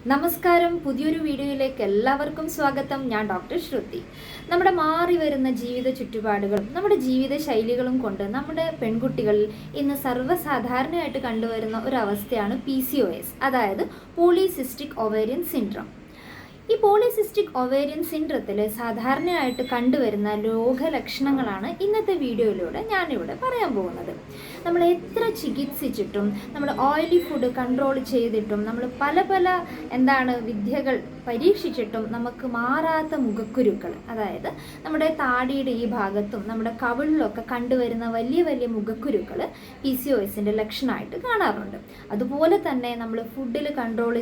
നമസ്കാരം, പുതിയൊരു വീഡിയോയിലേക്ക് എല്ലാവർക്കും സ്വാഗതം. ഞാൻ ഡോക്ടർ ശ്രുതി. നമ്മുടെ മാറി വരുന്ന ജീവിത ചുറ്റുപാടുകളും നമ്മുടെ ജീവിത ശൈലികളും കൊണ്ട് നമ്മുടെ പെൺകുട്ടികളിൽ ഇന്ന് സർവ്വസാധാരണയായിട്ട് കണ്ടുവരുന്ന ഒരു അവസ്ഥയാണ് PCOS, അതായത് പോളിസിസ്റ്റിക് ഒവേറിയൻ സിൻഡ്രോം. ഈ പോളിസിസ്റ്റിക് ഒവേറിയൻ സിൻഡ്രത്തിൽ സാധാരണയായിട്ട് കണ്ടുവരുന്ന രോഗലക്ഷണങ്ങളാണ് ഇന്നത്തെ വീഡിയോയിലൂടെ ഞാനിവിടെ പറയാൻ പോകുന്നത്. നമ്മൾ എത്ര ചികിത്സിച്ചിട്ടും, നമ്മൾ ഓയിലി ഫുഡ് കൺട്രോൾ ചെയ്തിട്ടും, നമ്മൾ പല വിദ്യകൾ പരീക്ഷിച്ചിട്ടും നമുക്ക് മാറാത്ത മുഖക്കുരുക്കൾ, അതായത് നമ്മുടെ താടിയുടെ ഈ ഭാഗത്തും നമ്മുടെ കവിളിലൊക്കെ കണ്ടുവരുന്ന വലിയ മുഖക്കുരുക്കൾ PCOSൻ്റെ ലക്ഷണമായിട്ട് കാണാറുണ്ട്. അതുപോലെ തന്നെ നമ്മൾ ഫുഡിൽ കൺട്രോൾ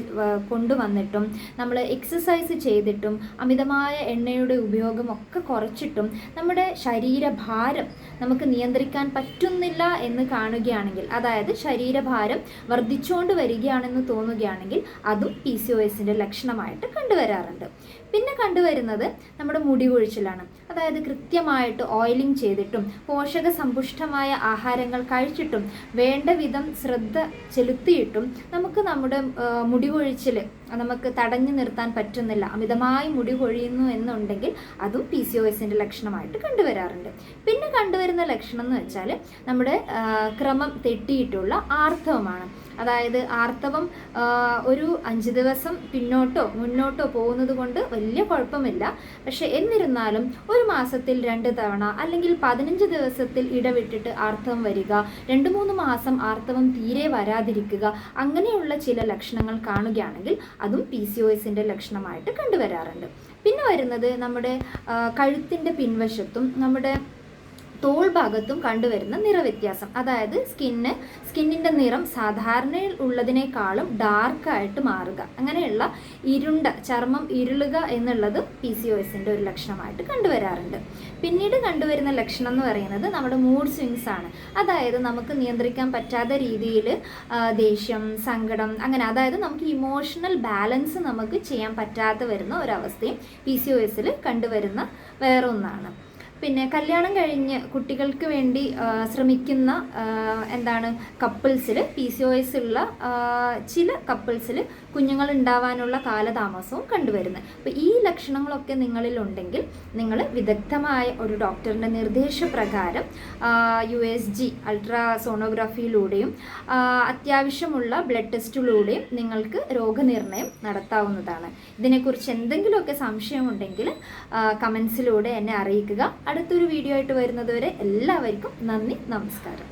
കൊണ്ടുവന്നിട്ടും, നമ്മൾ എക്സസൈസ് ചെയ്തിട്ടും, അമിതമായ എണ്ണയുടെ ഉപയോഗമൊക്കെ കുറച്ചിട്ടും നമ്മുടെ ശരീരഭാരം നമുക്ക് നിയന്ത്രിക്കാൻ പറ്റുന്നില്ല എന്ന് കാണുകയാണെങ്കിൽ, അതായത് ശരീരഭാരം വർദ്ധിച്ചുകൊണ്ട് വരികയാണെന്ന് തോന്നുകയാണെങ്കിൽ അതും PCOSൻ്റെ ലക്ഷണമായിട്ട് കണ്ടുവരാറുണ്ട്. പിന്നെ കണ്ടുവരുന്നത് നമ്മുടെ മുടി കൊഴിച്ചിലാണ്. അതായത് കൃത്യമായിട്ട് ഓയിലിംഗ് ചെയ്തിട്ടും പോഷക സമ്പുഷ്ടമായ ആഹാരങ്ങൾ കഴിച്ചിട്ടും വേണ്ട വിധം ശ്രദ്ധ ചെലുത്തിയിട്ടും നമുക്ക് നമ്മുടെ മുടി കൊഴിച്ചിൽ നമുക്ക് തടഞ്ഞു നിർത്താൻ പറ്റുന്നില്ല, അമിതമായി മുടി കൊഴിയുന്നു എന്നുണ്ടെങ്കിൽ അതും PCOSൻ്റെ ലക്ഷണമായിട്ട് കണ്ടുവരാറുണ്ട്. പിന്നെ കണ്ടുവരുന്ന ലക്ഷണം എന്ന് വെച്ചാൽ നമ്മുടെ ക്രമം തെറ്റിയിട്ടുള്ള ആർത്തവമാണ്. അതായത് ആർത്തവം ഒരു 5 ദിവസം പിന്നോട്ടോ മുന്നോട്ടോ പോകുന്നത് കൊണ്ട് വലിയ കുഴപ്പമില്ല. പക്ഷെ എന്നിരുന്നാലും ഒരു മാസത്തിൽ 2 തവണ അല്ലെങ്കിൽ 15 ദിവസത്തിൽ ഇടവിട്ടിട്ട് ആർത്തവം വരിക, 2-3 മാസം ആർത്തവം തീരെ വരാതിരിക്കുക, അങ്ങനെയുള്ള ചില ലക്ഷണങ്ങൾ കാണുകയാണെങ്കിൽ അതും PCOSൻ്റെ ലക്ഷണമായിട്ട് കണ്ടുവരാറുണ്ട്. പിന്നെ വരുന്നത് നമ്മുടെ കഴുത്തിൻ്റെ പിൻവശത്തും നമ്മുടെ തോൾ ഭാഗത്തും കണ്ടുവരുന്ന നിറവ്യത്യാസം. അതായത് സ്കിന്നിൻ്റെ നിറം സാധാരണയിൽ ഉള്ളതിനേക്കാളും ഡാർക്കായിട്ട് മാറുക, അങ്ങനെയുള്ള ചർമ്മം ഇരുളുക എന്നുള്ളത് PCOSൻ്റെ ഒരു ലക്ഷണമായിട്ട് കണ്ടുവരാറുണ്ട്. പിന്നീട് കണ്ടുവരുന്ന ലക്ഷണം എന്ന് പറയുന്നത് നമ്മുടെ മൂഡ് സ്വിങ്സ് ആണ്. അതായത് നമുക്ക് നിയന്ത്രിക്കാൻ പറ്റാത്ത രീതിയിൽ ദേഷ്യം, സങ്കടം, അങ്ങനെ അതായത് നമുക്ക് ഇമോഷണൽ ബാലൻസ് നമുക്ക് ചെയ്യാൻ പറ്റാതെ വരുന്ന ഒരവസ്ഥയും PCOSൽ കണ്ടുവരുന്ന വേറൊന്നാണ്. പിന്നെ കല്യാണം കഴിഞ്ഞ് കുട്ടികൾക്ക് വേണ്ടി ശ്രമിക്കുന്ന കപ്പിൾസിൽ PCOS ഉള്ള ചില കപ്പിൾസിൽ കുഞ്ഞുങ്ങൾ ഉണ്ടാവാനുള്ള കാലതാമസവും കണ്ടുവരുന്നത്. അപ്പോൾ ഈ ലക്ഷണങ്ങളൊക്കെ നിങ്ങളിലുണ്ടെങ്കിൽ നിങ്ങൾ വിദഗ്ധമായ ഒരു ഡോക്ടറിൻ്റെ നിർദ്ദേശപ്രകാരം USG അൾട്രാസോണോഗ്രാഫിയിലൂടെയും അത്യാവശ്യമുള്ള ബ്ലഡ് ടെസ്റ്റിലൂടെയും നിങ്ങൾക്ക് രോഗനിർണയം നടത്താവുന്നതാണ്. ഇതിനെക്കുറിച്ച് എന്തെങ്കിലുമൊക്കെ സംശയമുണ്ടെങ്കിൽ കമൻസിലൂടെ എന്നെ അറിയിക്കുക. അടുത്തൊരു വീഡിയോ ആയിട്ട് വരുന്നതുവരെ എല്ലാവർക്കും നന്ദി, നമസ്കാരം.